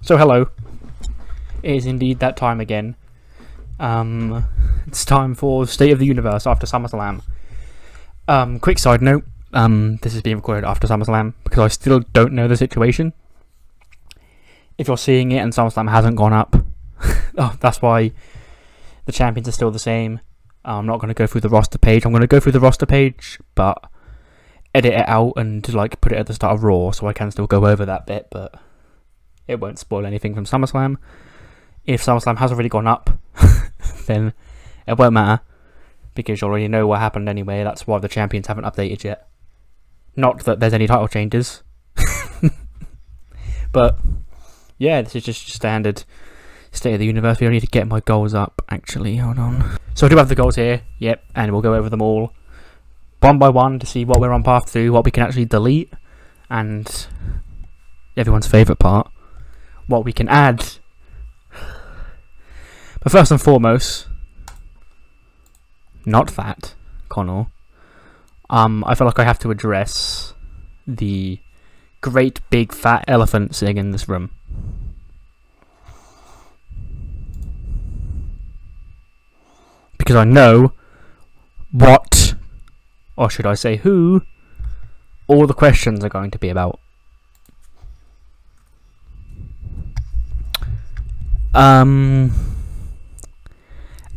So hello, it is indeed that time again. It's time for State of the Universe after SummerSlam. Quick side note, this is being recorded after SummerSlam because I still don't know the situation. If you're seeing it and SummerSlam hasn't gone up, that's why the champions are still the same. I'm not going to go through the roster page. I'm going to go through the roster page, but edit it out and put it at the start of Raw so I can still go over that bit, but it won't spoil anything from SummerSlam. If SummerSlam has already gone up, then it won't matter, because you already know what happened anyway. That's why the champions haven't updated yet. Not that there's any title changes. But, yeah, this is just standard State of the Universe. We don't need to get my goals up, actually. Hold on. So I do have the goals here, yep, and we'll go over them all one by one to see what we're on path to, what we can actually delete, and everyone's favourite part, what we can add. But first and foremost, not that, Connell. I feel like I have to address the great big fat elephant sitting in this room. Because I know what, or should I say who, all the questions are going to be about.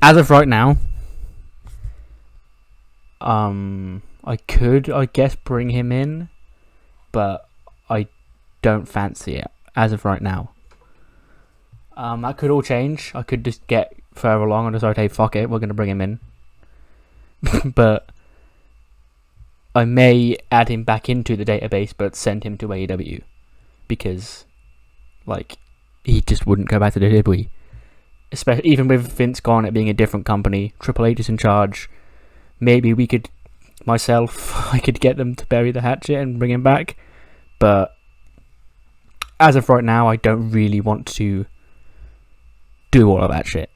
As of right now, I could, I guess, bring him in, but I don't fancy it as of right now. That could all change. I could just get further along and decide, hey, fuck it, we're going to bring him in. But I may add him back into the database, but send him to AEW, because, like, he just wouldn't go back to the WWE. Especially, even with Vince gone, it being a different company, Triple H is in charge. Maybe we could, I could get them to bury the hatchet and bring him back. But as of right now, I don't really want to do all of that shit.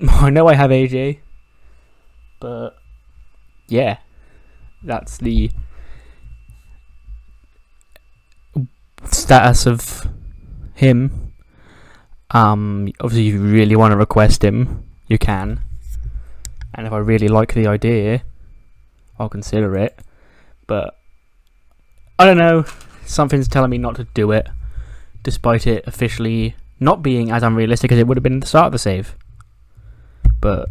I know I have AJ, but yeah, that's the status of him. Obviously, if you really want to request him, you can. And if I really like the idea, I'll consider it. But I don't know, something's telling me not to do it, despite it officially not being as unrealistic as it would have been at the start of the save. But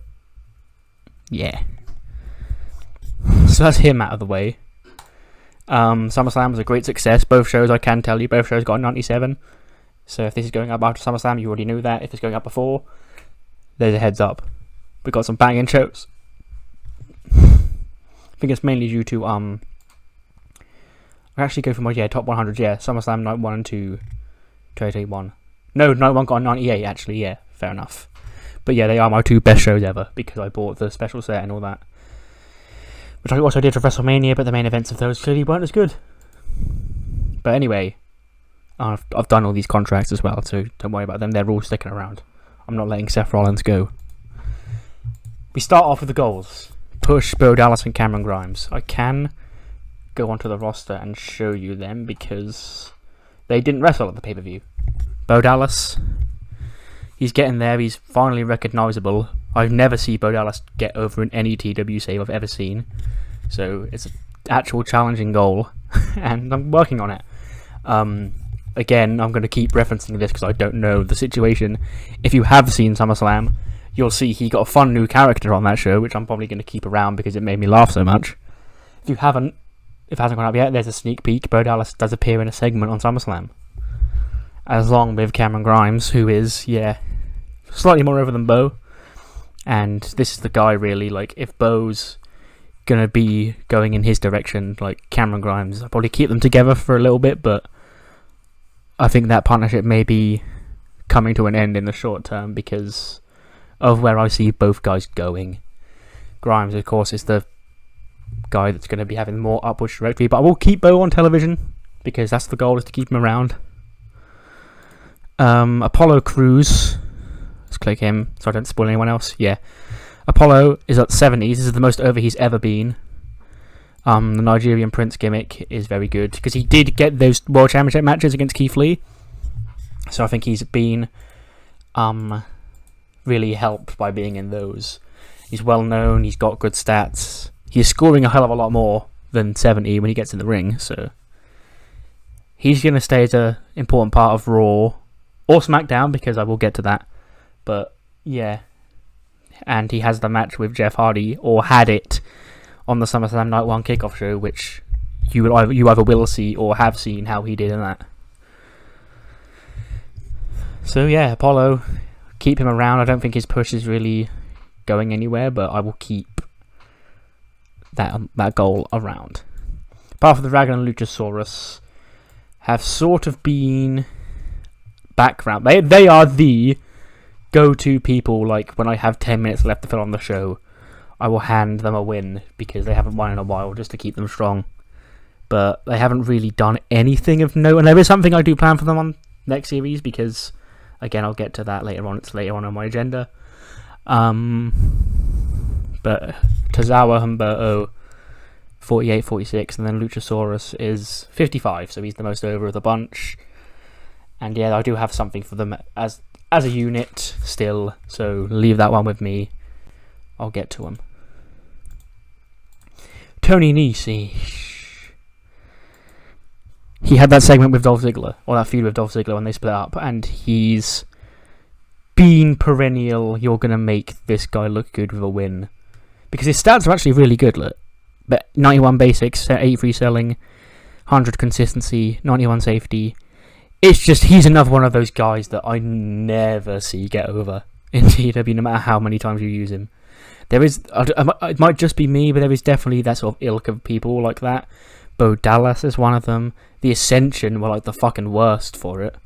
yeah, so that's him out of the way. SummerSlam was a great success. Both shows, I can tell you, both shows got a 97. So if this is going up after SummerSlam, you already knew that. If it's going up before, there's a heads up. We got some banging shows. I think it's mainly due to I actually go for my top 100. Yeah, SummerSlam night 1 and 2, 2021. No, night 1 got a 98 actually. Yeah, fair enough. But yeah, they are my two best shows ever because I bought the special set and all that, which I also did for WrestleMania. But the main events of those clearly weren't as good. But anyway, I've done all these contracts as well, so don't worry about them. They're all sticking around. I'm not letting Seth Rollins go. We start off with the goals. Push Bo Dallas and Cameron Grimes. I can go onto the roster and show you them because they didn't wrestle at the pay-per-view. Bo Dallas, he's getting there. He's finally recognisable. I've never seen Bo Dallas get over in any TEW save I've ever seen. So it's an actual challenging goal, and I'm working on it. Again, I'm going to keep referencing this because I don't know the situation. If you have seen SummerSlam, you'll see he got a fun new character on that show, which I'm probably going to keep around because it made me laugh so much. If you haven't, if it hasn't gone up yet, there's a sneak peek. Bo Dallas does appear in a segment on SummerSlam, along with Cameron Grimes, who is, slightly more over than Bo. And this is the guy, really, like, if Bo's going to be going in his direction, like Cameron Grimes, I'll probably keep them together for a little bit, but I think that partnership may be coming to an end in the short term because of where I see both guys going. Grimes, of course, is the guy that's going to be having more upward trajectory, but I will keep Bo on television because that's the goal, is to keep him around. Apollo Crews, let's click him so I don't spoil anyone else. Yeah, Apollo is at 70s. This is the most over he's ever been. The Nigerian Prince gimmick is very good because he did get those World Championship matches against Keith Lee. So I think he's been really helped by being in those. He's well known, he's got good stats. He's scoring a hell of a lot more than 70 when he gets in the ring, so he's going to stay as an important part of Raw or SmackDown, because I will get to that. But yeah, and he has the match with Jeff Hardy, or had it, on the SummerSlam Night 1 kickoff show, which you either will see or have seen how he did in that. So yeah, Apollo, keep him around. I don't think his push is really going anywhere, but I will keep that goal around. Apart from the Dragon and Luchasaurus have sort of been background. They are the go-to people. Like, when I have 10 minutes left to fill on the show, I will hand them a win because they haven't won in a while, just to keep them strong. But they haven't really done anything of note, and there is something I do plan for them on next series, because again, I'll get to that later on. It's later on my agenda. But Tozawa Humberto, 48, 46, and then Luchasaurus is 55, so he's the most over of the bunch. And yeah, I do have something for them as a unit still, so leave that one with me. I'll get to him. Tony Nese. He had that segment with Dolph Ziggler, or that feud with Dolph Ziggler when they split up, and he's been perennial. You're going to make this guy look good with a win. Because his stats are actually really good, look. But 91 basics, 83 selling, 100 consistency, 91 safety. It's just, he's another one of those guys that I never see get over in TEW, no matter how many times you use him. There is, it might just be me, but there is definitely that sort of ilk of people like that. Bo Dallas is one of them. The Ascension were like the fucking worst for it.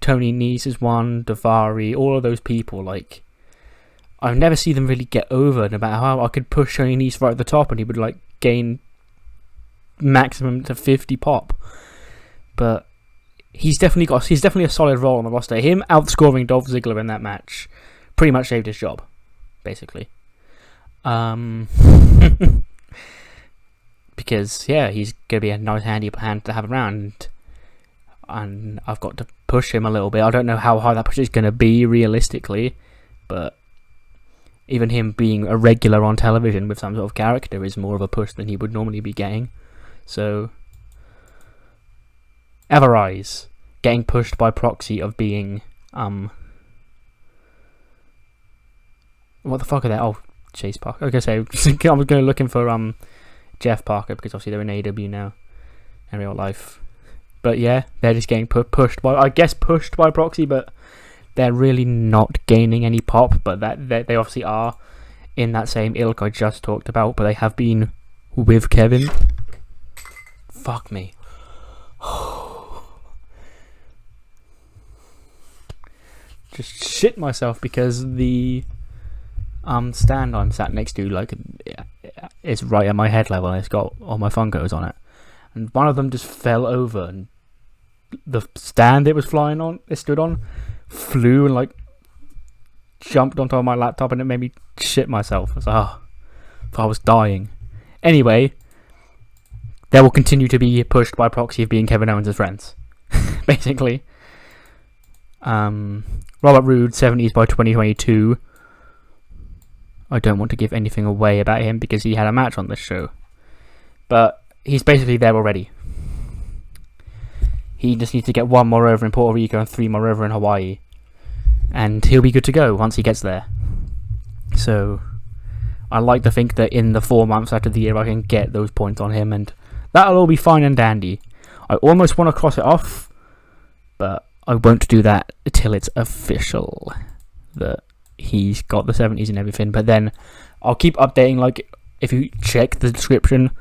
Tony Nese is one. Davari, all of those people, like, I never see them really get over, no matter how I could push Tony Nese right at the top and he would like gain maximum to 50 pop. But he's definitely a solid role on the roster. Him outscoring Dolph Ziggler in that match pretty much saved his job, basically. Because yeah, he's gonna be a nice handy hand to have around, and I've got to push him a little bit. I don't know how high that push is gonna be realistically, but even him being a regular on television with some sort of character is more of a push than he would normally be getting. So Everrise getting pushed by proxy of being what the fuck are they? Oh, Chase Parker. Okay, so I was going looking for Jeff Parker, because obviously they're in AEW now in real life. But yeah, they're just getting pushed by proxy, but they're really not gaining any pop. But they obviously are in that same ilk I just talked about, but they have been with Kevin. Fuck me. Just shit myself because the stand I'm sat next to, like, it's right at my head level, and it's got all my Funkos on it, and one of them just fell over, and the stand it stood on, flew and like jumped onto my laptop, and it made me shit myself. I was like, I was dying. Anyway, they will continue to be pushed by proxy of being Kevin Owens' friends, basically. Robert Roode, 70s by 2022. I don't want to give anything away about him because he had a match on this show, but he's basically there already. He just needs to get 1 more over in Puerto Rico and 3 more over in Hawaii, and he'll be good to go once he gets there. So I like to think that in the 4 months after the year I can get those points on him, and that'll all be fine and dandy. I almost want to cross it off, but I won't do that until it's official that he's got the 70s and everything. But then I'll keep updating. Like, if you check the description,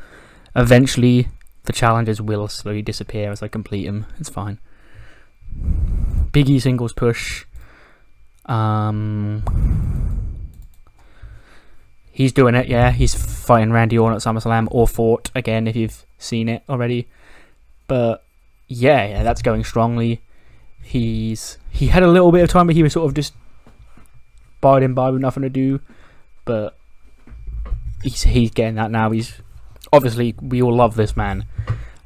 eventually the challenges will slowly disappear as I complete them. It's fine. Big E singles push. He's doing it, yeah. He's fighting Randy Orton at SummerSlam, or fought again if you've seen it already. But yeah, that's going strongly. He had a little bit of time, but he was sort of just biding by with nothing to do. But he's getting that now. He's obviously, we all love this man.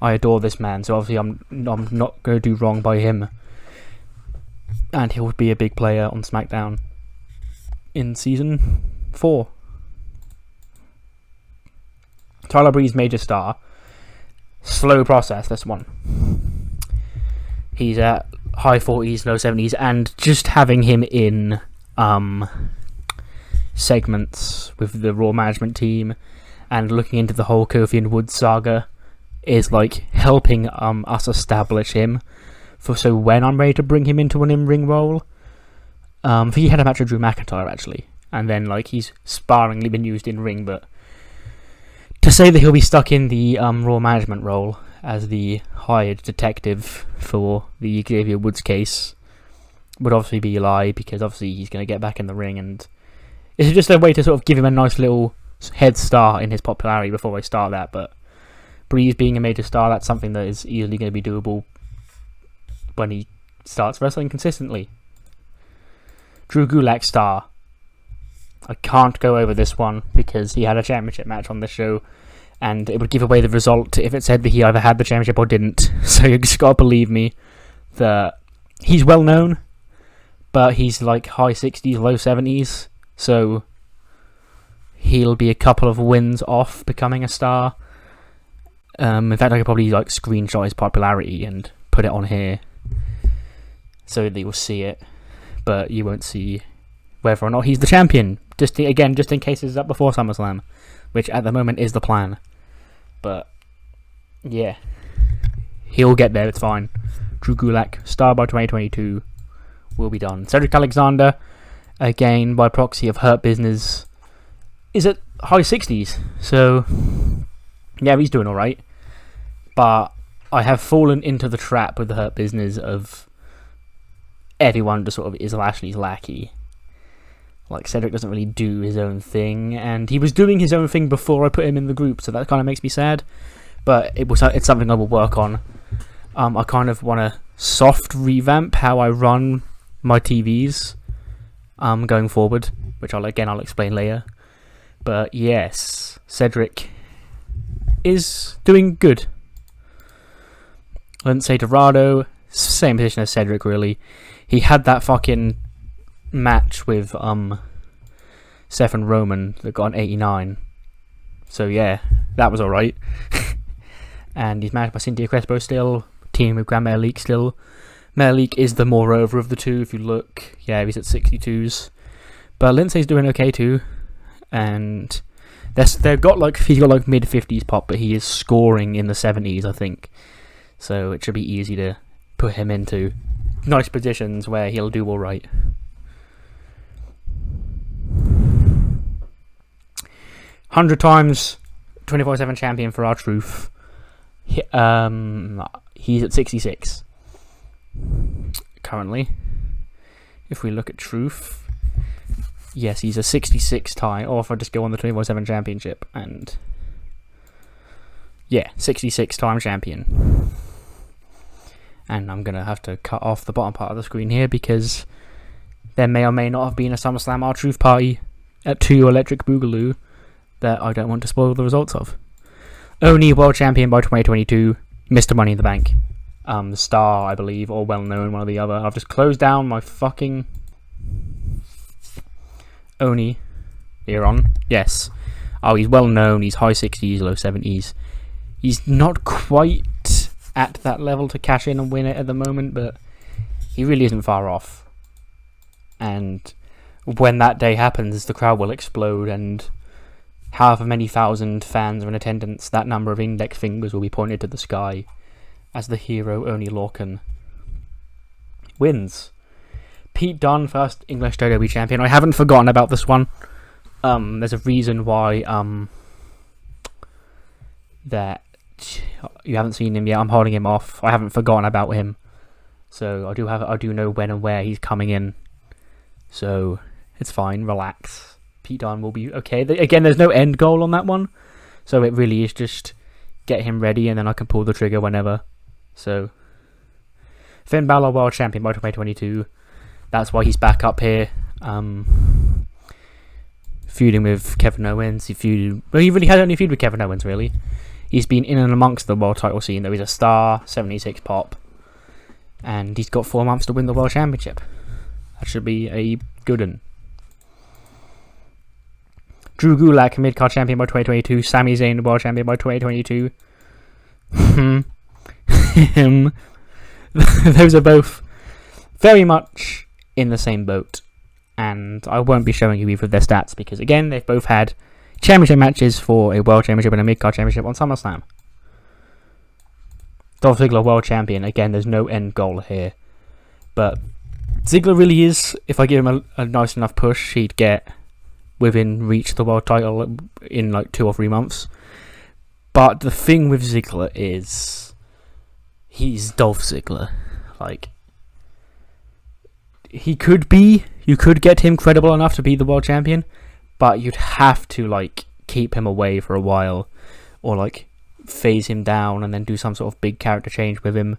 I adore this man, so obviously I'm not going to do wrong by him and he will be a big player on SmackDown in season 4. Tyler Breeze, major star. Slow process, this one. He's at high 40s, low 70s, and just having him in segments with the Raw management team and looking into the whole Kofi and Woods saga is like helping us establish him so when I'm ready to bring him into an in-ring role. He had a match with Drew McIntyre actually, and then like he's sparingly been used in ring, but to say that he'll be stuck in the Raw management role as the hired detective for the Xavier Woods case would obviously be a lie, because obviously he's going to get back in the ring, and it's just a way to sort of give him a nice little head start in his popularity before I start that. But Breeze being a major star, that's something that is easily going to be doable when he starts wrestling consistently. Drew Gulak star. I can't go over this one because he had a championship match on the show, and it would give away the result if it said that he either had the championship or didn't. So you just gotta believe me that he's well known, but he's like high 60s, low 70s, so he'll be a couple of wins off becoming a star. In fact, I could probably like screenshot his popularity and put it on here so that you'll see it, but you won't see whether or not he's the champion. Just in case it's up before SummerSlam, which at the moment is the plan. But yeah, he'll get there. It's fine. Drew Gulak, star by 2022, will be done. Cedric Alexander, again by proxy of Hurt Business, is at high 60s. So yeah, he's doing all right. But I have fallen into the trap with the Hurt Business of everyone just sort of is Lashley's lackey. Like, Cedric doesn't really do his own thing, and he was doing his own thing before I put him in the group, so that kind of makes me sad. But it's something I will work on. I kind of want to soft revamp how I run my TVs going forward, which I'll explain later. But yes, Cedric is doing good. Lindsay Dorado, same position as Cedric really. He had that fucking match with Seth and Roman that got an 89, so yeah, that was alright. And he's managed by Cynthia Crespo still, teaming with Grand Metalik still. Metalik is the more over of the two if you look. Yeah, he's at 62s, but Lindsay's doing okay too, and he's got like mid 50s pop, but he is scoring in the 70s I think, so it should be easy to put him into nice positions where he'll do alright. 100 times 24/7 champion for R-Truth. He's at 66 currently. If we look at Truth, yes, he's a 66 time. Or if I just go on the 24/7 championship, and yeah, 66 time champion. And I'm gonna have to cut off the bottom part of the screen here because there may or may not have been a SummerSlam R-Truth party at 2 Electric Boogaloo that I don't want to spoil the results of. Only world champion by 2022, Mr. Money in the Bank. Star, I believe, or well known, one or the other. I've just closed down my fucking Oni here on. Yes. Oh, he's well known, he's high 60s, low 70s. He's not quite at that level to cash in and win it at the moment, but he really isn't far off. And when that day happens, the crowd will explode, and however many thousand fans are in attendance, that number of index fingers will be pointed to the sky as the hero Oni Lorcan wins. Pete Dunne, first English WWE champion. I haven't forgotten about this one. There's a reason why that you haven't seen him yet. I'm holding him off. I haven't forgotten about him, so I do know when and where he's coming in. So it's fine. Relax. Pete Dunne will be okay. Again, there's no end goal on that one, so it really is just get him ready, and then I can pull the trigger whenever. So Finn Balor, world champion by 2022. That's why he's back up here. Feuding with Kevin Owens. He really had only feud with Kevin Owens, really. He's been in and amongst the world title scene, though. He's a star, 76 pop, and he's got 4 months to win the world championship. That should be a good one. Drew Gulak, mid-card champion by 2022. Sami Zayn, world champion by 2022. Those are both very much in the same boat. And I won't be showing you either of their stats because, again, they've both had championship matches for a world championship and a mid-card championship on SummerSlam. Dolph Ziggler, world champion. Again, there's no end goal here. But Ziggler really is, if I give him a nice enough push, he'd get within reach of the world title in like 2 or 3 months. But the thing with Ziggler is, he's Dolph Ziggler. Like, you could get him credible enough to be the world champion, but you'd have to like keep him away for a while, or like phase him down and then do some sort of big character change with him,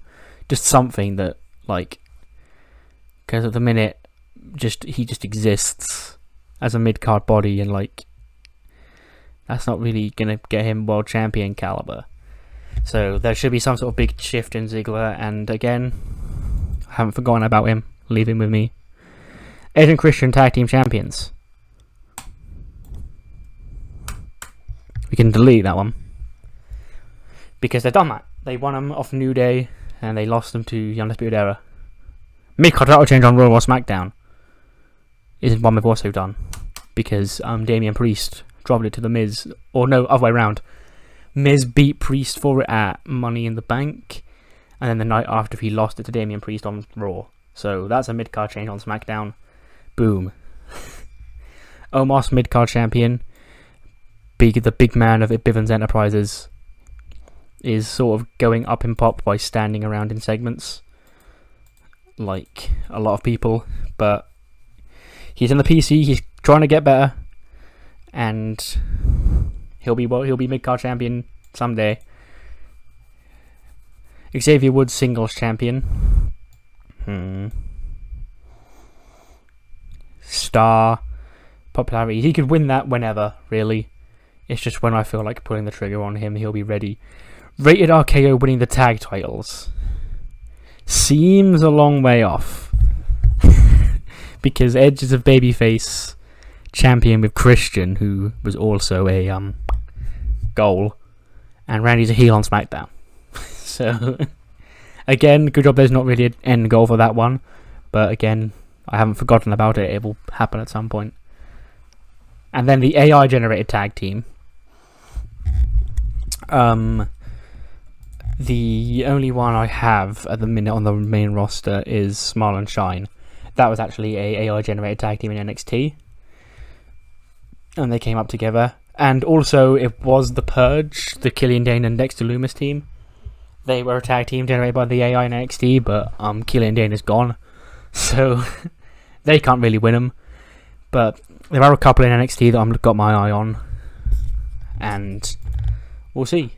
just something that like, because at the minute he just exists as a mid-card body, and like that's not really gonna get him world champion caliber. So there should be some sort of big shift in Ziggler, and again, I haven't forgotten about him. Leave him with me. Edge and Christian tag team champions. We can delete that one because they've done that. They won them off New Day and they lost them to the Undisputed Era. Mid-card title change on Raw or SmackDown is one we've also done because Damian Priest dropped it to The Miz, or no, other way around. Miz beat Priest for it at Money in the Bank, and then the night after he lost it to Damian Priest on Raw. So that's a mid-card change on SmackDown. Boom. Omos, mid-card champion. The big man of Bivens Enterprises is sort of going up in pop by standing around in segments, like a lot of people. But he's in the PC. He's trying to get better, and he'll be mid-card champion someday. Xavier Woods, singles champion. Star popularity. He could win that whenever, really. It's just when I feel like pulling the trigger on him, he'll be ready. Rated RKO winning the tag titles seems a long way off. Because Edge is a babyface champion with Christian, who was also a goal, and Randy's a heel on SmackDown. So again, good job there's not really an end goal for that one, but again, I haven't forgotten about it. It will happen at some point. And then the AI generated tag team. The only one I have at the minute on the main roster is Smile and Shine. That was actually a AI generated tag team in NXT, and they came up together. And also it was the Purge, the Killian Dane and Dexter Lumis team. They were a tag team generated by the AI in NXT, but Killian Dane is gone, so they can't really win them. But there are a couple in NXT that I've got my eye on, and we'll see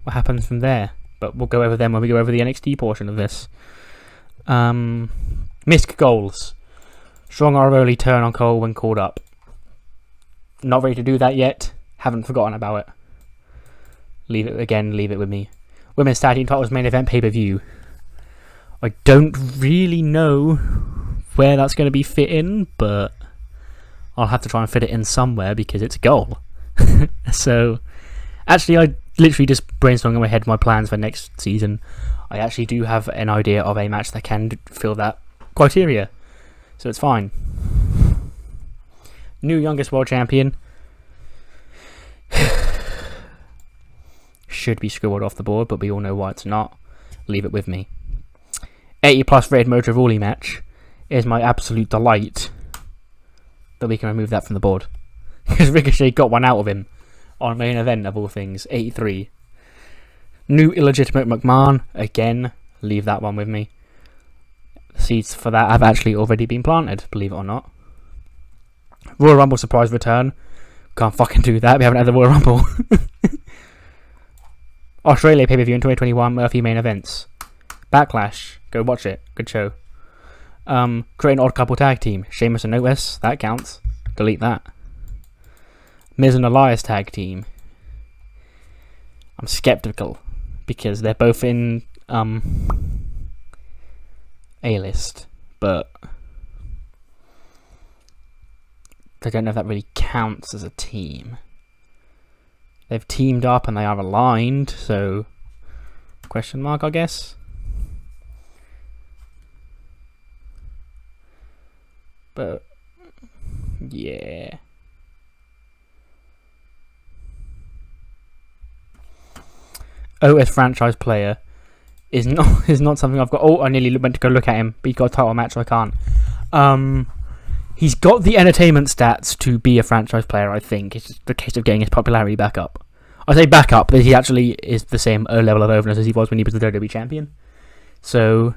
what happens from there. But we'll go over them when we go over the NXT portion of this. Missed goals. Strong arm only turn on Cole when called up. Not ready to do that yet. Haven't forgotten about it. Leave it with me. Women's Tag Team Titles main event pay-per-view. I don't really know where that's going to be fit in, but I'll have to try and fit it in somewhere because it's a goal. So, actually, I literally just brainstorming in my head my plans for next season. I actually do have an idea of a match that can fill that criteria, so it's fine. New youngest world champion. Should be scribbled off the board, but we all know why it's not. Leave it with me. 80 plus rated Mojo Rawley match is my absolute delight that we can remove that from the board. Because Ricochet got one out of him on main event of all things. 83. New illegitimate McMahon. Again, leave that one with me. The seeds for that have actually already been planted, believe it or not. Royal Rumble surprise return. Can't fucking do that. We haven't had the Royal Rumble. Australia pay-per-view in 2021. Murphy main events. Backlash. Go watch it. Good show. Create an odd couple tag team. Sheamus and Otis. That counts. Delete that. Miz and Elias tag team. I'm skeptical because they're both in A-list, but I don't know if that really counts as a team. They've teamed up and they are aligned, so question mark, I guess. But yeah. OS franchise player is not something I've got. Oh, I nearly went to go look at him, but he's got a title match, so I can't. He's got the entertainment stats to be a franchise player, I think. It's just the case of getting his popularity back up. I say back up, but he actually is the same level of overness as he was when he was the WWE champion. So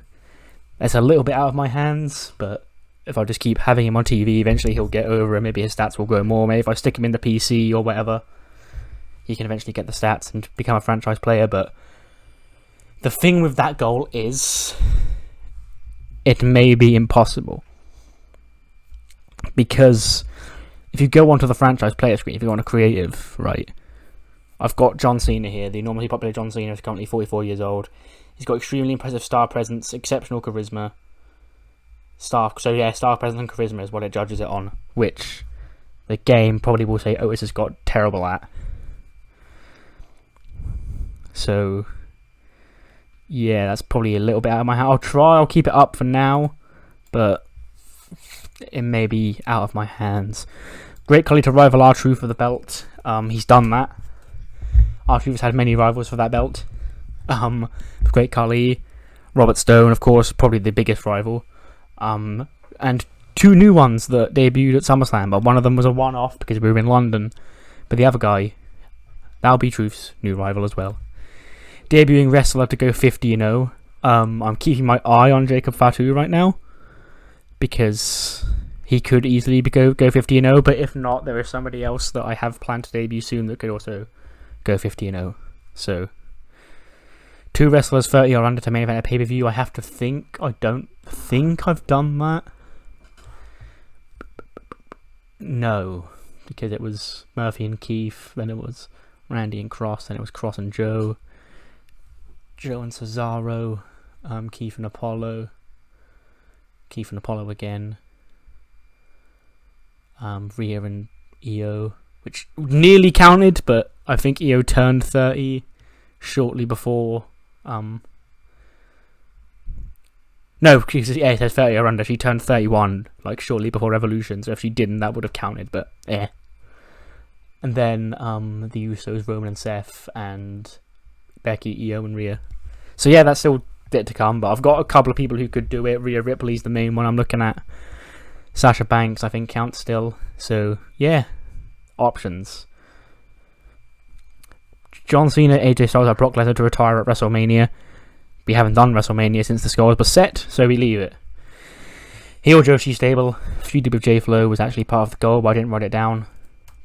that's a little bit out of my hands, but if I just keep having him on TV, eventually he'll get over and maybe his stats will grow more. Maybe if I stick him in the PC or whatever, he can eventually get the stats and become a franchise player. But the thing with that goal is it may be impossible. Because if you go onto the franchise player screen, if you go on a creative, right, I've got John Cena here. The enormously popular John Cena is currently 44 years old. He's got extremely impressive star presence, exceptional charisma. Star presence and charisma is what it judges it on, which the game probably will say Otis has got terrible at. So yeah, that's probably a little bit out of my hand. I'll keep it up for now, but it may be out of my hands. Great Khali to rival R-Truth for the belt. He's done that. R-Truth has had many rivals for that belt. Great Khali, Robert Stone, of course, probably the biggest rival. And two new ones that debuted at SummerSlam, but one of them was a one-off because we were in London. But the other guy, that'll be Truth's new rival as well. Debuting wrestler to go 50-0. I'm keeping my eye on Jacob Fatu right now, because he could easily go 50-0, but if not, there is somebody else that I have planned to debut soon that could also go 50-0. So, two wrestlers 30 or under to main event a pay-per-view. I have to think. I don't think I've done that. No, because it was Murphy and Keith, then it was Randy and Cross, then it was Cross and Joe and Cesaro, Keith and Apollo again, Rhea and Io, which nearly counted, but I think Io turned 30 shortly before. No, it says 30 or under. She turned 31 like shortly before Revolution, so if she didn't, that would have counted, but And then the Usos, Roman and Seth, and Becky, Io and Rhea. So yeah, that's still bit to come, but I've got a couple of people who could do it. Rhea Ripley's the main one I'm looking at. Sasha Banks, I think, counts still. So yeah, options. John Cena, AJ Styles, Brock Lesnar to retire at WrestleMania. We haven't done WrestleMania since the scores were set, so we leave it. Heel Joshi Stable, feuded with J Flow was actually part of the goal, but I didn't write it down.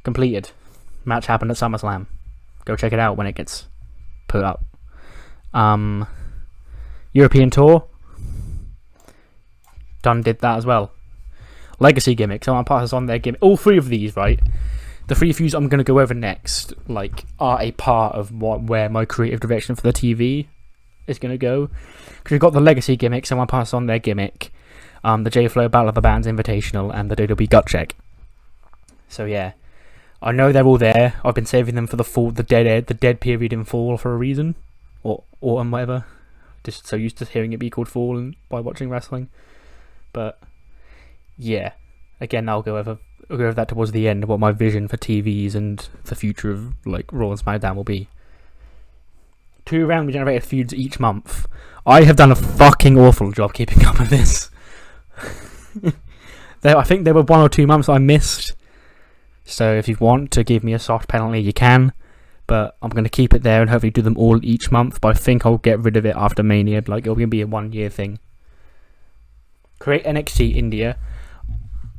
Completed. Match happened at SummerSlam. Go check it out when it gets put up. European Tour. Did that as well. Legacy gimmick. So I'll pass on their gimmick. All three of these, right? The three feuds I'm going to go over next, like, are a part of where my creative direction for the TV is going to go. Because we've got the Legacy gimmick, so I'll pass on their gimmick. The J-Flow Battle of the Bands Invitational, and the WWE Gut Check. So yeah, I know they're all there. I've been saving them for the dead period in fall for a reason, or autumn, whatever. Just so used to hearing it be called fall by watching wrestling. But yeah, again, I'll go over that towards the end. What my vision for TVs and the future of like Raw and SmackDown will be. 2 randomly generated feuds each month. I have done a fucking awful job keeping up with this. I think there were 1 or 2 months I missed. So if you want to give me a soft penalty, you can. But I'm going to keep it there and hopefully do them all each month. But I think I'll get rid of it after Mania. Like, it'll be a 1-year thing. Create NXT India.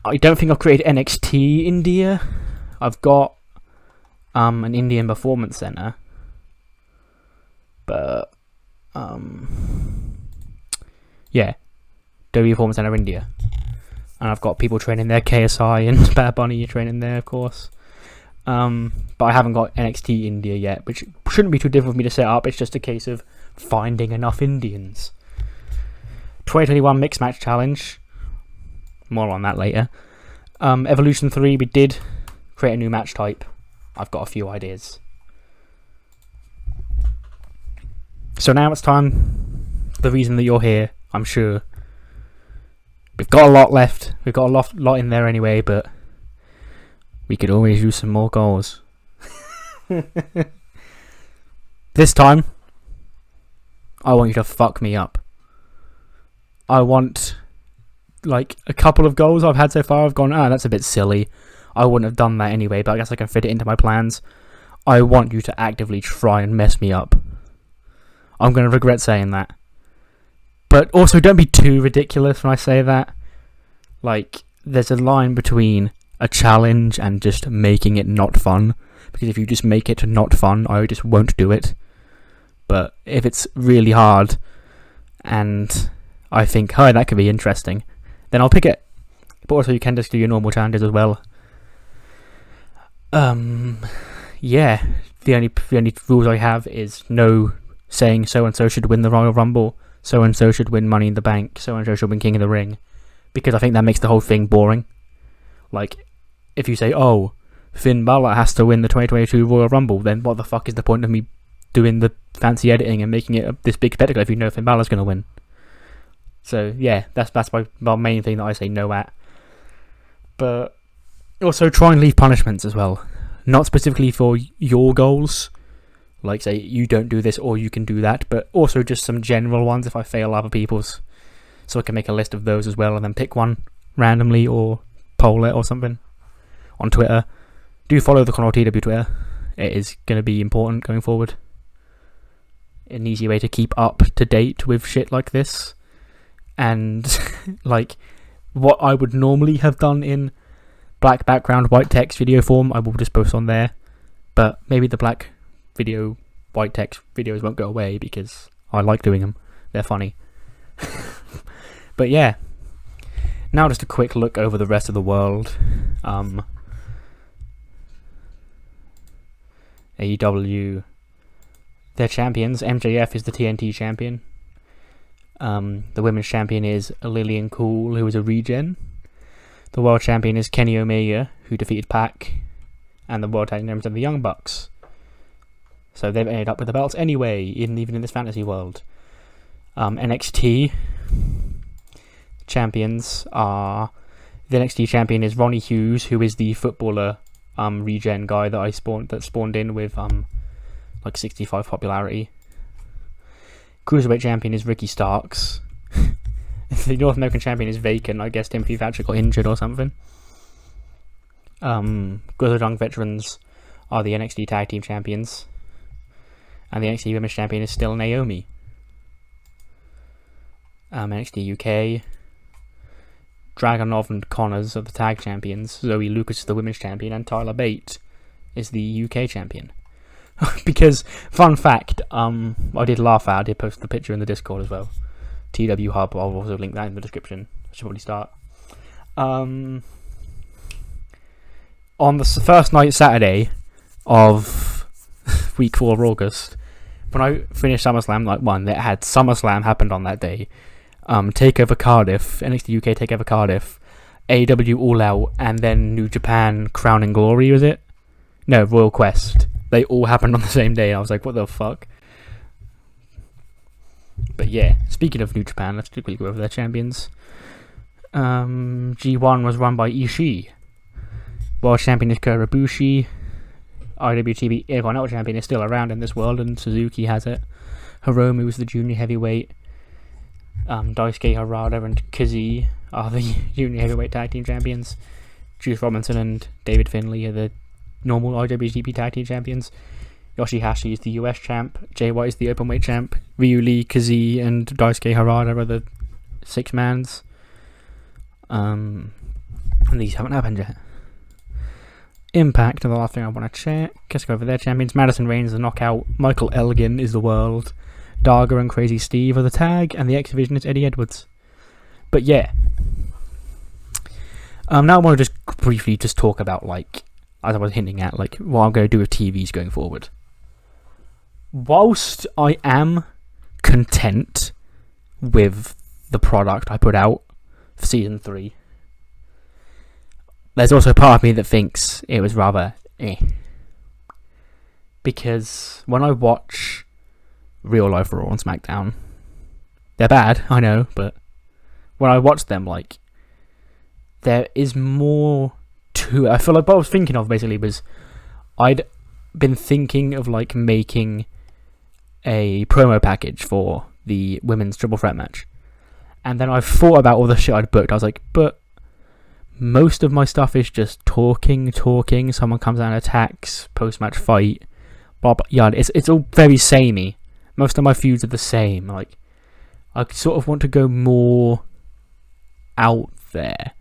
I don't think I've created NXT India. I've got an Indian Performance Center. But, yeah. WWE Performance Center India. And I've got people training there. KSI and Bad Bunny training there, of course. But I haven't got NXT India yet, which shouldn't be too difficult for me to set up. It's just a case of finding enough Indians. 2021 Mixed Match Challenge. More on that later. Evolution 3, we did create a new match type. I've got a few ideas. So now it's time, the reason that you're here, I'm sure. We've got a lot left. We've got a lot in there anyway, but we could always use some more goals. This time, I want you to fuck me up. I want, like, a couple of goals I've had so far. I've gone, that's a bit silly. I wouldn't have done that anyway, but I guess I can fit it into my plans. I want you to actively try and mess me up. I'm going to regret saying that. But also, don't be too ridiculous when I say that. Like, there's a line between a challenge and just making it not fun. Because if you just make it not fun, I just won't do it. But if it's really hard, and I think, that could be interesting, then I'll pick it. But also, you can just do your normal challenges as well. Yeah. The only rules I have is no saying so-and-so should win the Royal Rumble, so-and-so should win Money in the Bank, so-and-so should win King of the Ring. Because I think that makes the whole thing boring. Like, if you say, Finn Balor has to win the 2022 Royal Rumble, then what the fuck is the point of me doing the fancy editing and making it this big spectacle if you know Finn Balor's going to win? So, yeah, that's my main thing that I say no at. But also try and leave punishments as well. Not specifically for your goals, like say you don't do this or you can do that, but also just some general ones if I fail other people's. So I can make a list of those as well and then pick one randomly or poll it or something on Twitter. Do follow the TEW Twitter. It is going to be important going forward. An easy way to keep up to date with shit like this. And like what I would normally have done in black background, white text video form, I will just post on there. But maybe the black video, white text videos won't go away because I like doing them. They're funny. But yeah. Now just a quick look over the rest of the world. AEW, their champions. MJF is the TNT champion. The women's champion is Lillian Cool, who is a regen. The world champion is Kenny Omega, who defeated Pac. And the world tag team members are the Young Bucks. So they've ended up with the belts anyway, even in this fantasy world. NXT champions are... The NXT champion is Ronnie Hughes, who is the footballer regen guy that spawned in with like 65 popularity. Cruiserweight champion is Ricky Starks. The North American champion is vacant. I guess Timothy Thatcher got injured or something. Grizzled Young Veterans are the NXT Tag Team champions. And the NXT Women's champion is still Naomi. NXT UK, Dragunov and Connors are the tag champions. Zoe Lucas is the women's champion, and Tyler Bate is the UK champion. Because, fun fact, I did laugh at, I did post the picture in the Discord as well. TW Hub, I'll also link that in the description. I should probably start. On the first night, Saturday, of week 4 of August, when I finished SummerSlam Night 1, that had SummerSlam happened on that day. TakeOver Cardiff, NXT UK TakeOver Cardiff, AEW All Out, and then New Japan Crown and Glory, was it? No, Royal Quest. They all happened on the same day. I was like, what the fuck? But yeah, speaking of New Japan, let's quickly go over their champions. G1 was run by Ishii. World champion is Kota Ibushi. IWTV Intercontinental champion is still around in this world, and Suzuki has it. Hiromu is the junior heavyweight. Daisuke Harada and Kazuya are the junior heavyweight tag team champions. Juice Robinson and David Finlay are the normal IWGP tag team champions. Yoshihashi is the US champ. Jay White is the openweight champ. Ryu Lee, Kazuya, and Daisuke Harada are the six-mans. And these haven't happened yet. Impact are the last thing I want to check. Let's go over their champions. Madison Reigns is the knockout. Michael Elgin is the world. Daga and Crazy Steve are the tag. And the X Division is Eddie Edwards. But yeah. Now I want to just briefly just talk about, like, as I was hinting at, like, what I'm going to do with TVs going forward. Whilst I am content with the product I put out for Season 3, there's also a part of me that thinks it was rather because when I watch real life Raw and SmackDown, they're bad, I know, but when I watch them, like, there is more to it. I feel like what I was thinking of basically was I'd been thinking of like making a promo package for the women's triple threat match, and then I thought about all the shit I'd booked. I was like, but most of my stuff is just talking. Someone comes out and attacks, post-match fight, blah blah. Yeah, it's all very samey. Most of my feuds are the same. Like, I sort of want to go more out there.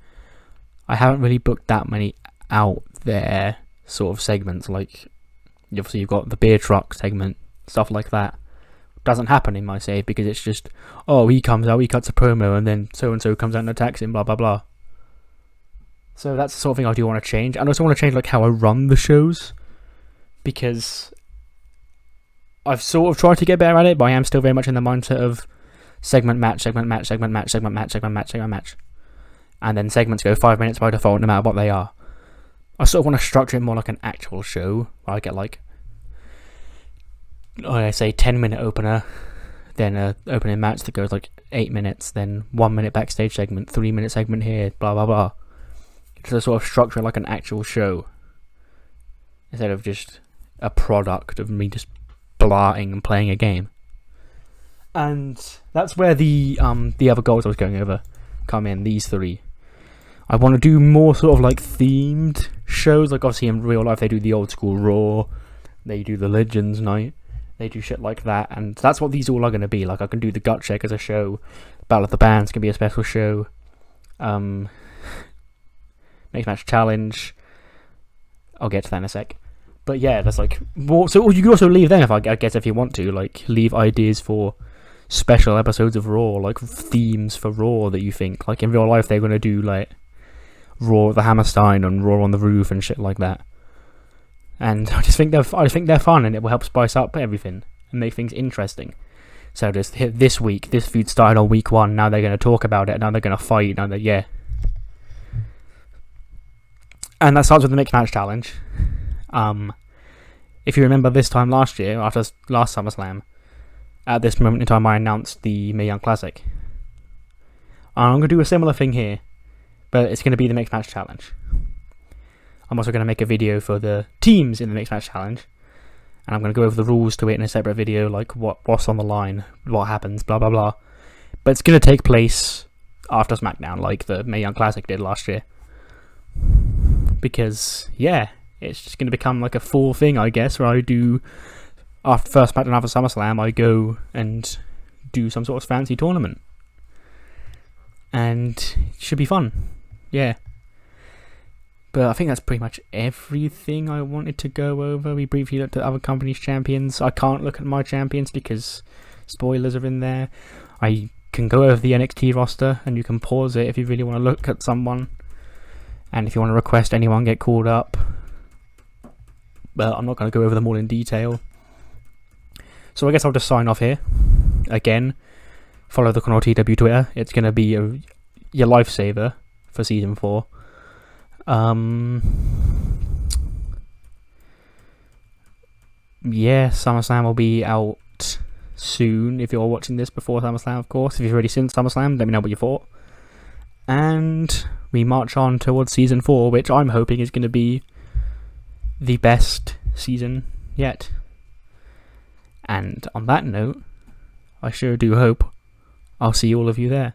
I haven't really booked that many out there sort of segments. Like, obviously you've got the beer truck segment, stuff like that. Doesn't happen in my save because it's just, oh, he comes out, he cuts a promo, and then so and so comes out and attacks him, blah blah blah. So that's the sort of thing I do want to change. And I also want to change like how I run the shows, because I've sort of tried to get better at it, but I am still very much in the mindset of segment match, and then segments go 5 minutes by default no matter what they are. I sort of want to structure it more like an actual show, where I get like, I say 10-minute opener, then a opening match that goes like 8 minutes, then 1 minute backstage segment, 3-minute segment here, blah blah blah. To sort of structure it like an actual show, instead of just a product of me just blarting and playing a game. And that's where the other goals I was going over come in, these three. I want to do more sort of like themed shows. Like, obviously in real life they do the old school Raw, they do the Legends Night, they do shit like that, and that's what these all are going to be. Like, I can do the Gut Check as a show, Battle of the Bands can be a special show, Mixed Match Challenge, I'll get to that in a sec. But yeah, that's like more. So you can also leave them, I guess, if you want to, like, leave ideas for special episodes of Raw, like themes for Raw that you think, like in real life they're going to do like Raw at the Hammerstein and Raw on the Roof and shit like that. And I just think they're fun, and it will help spice up everything and make things interesting. So just hit this week, this feud started on week 1, now they're going to talk about it, now they're going to fight, now yeah. And that starts with the Mixed Match Challenge. If you remember this time last year, after last SummerSlam, at this moment in time I announced the Mae Young Classic. I'm going to do a similar thing here, but it's going to be the Mixed Match Challenge. I'm also going to make a video for the teams in the Mixed Match Challenge, and I'm going to go over the rules to it in a separate video, like what's on the line, what happens, blah blah blah. But it's going to take place after SmackDown, like the Mae Young Classic did last year. Because, yeah, it's just going to become like a full thing, I guess, where I do, after first SmackDown after SummerSlam, I go and do some sort of fancy tournament. And it should be fun. Yeah. But I think that's pretty much everything I wanted to go over. We briefly looked at other companies' champions. I can't look at my champions because spoilers are in there. I can go over the NXT roster, and you can pause it if you really want to look at someone. And if you want to request anyone get called up. But I'm not going to go over them all in detail. So I guess I'll just sign off here. Again, follow the Cornell TEW Twitter. It's going to be your lifesaver for Season 4. Yeah, SummerSlam will be out soon. If you're watching this before SummerSlam, of course. If you've already seen SummerSlam, let me know what you thought. And we march on towards Season 4, which I'm hoping is going to be the best season yet. And on that note, I sure do hope I'll see all of you there.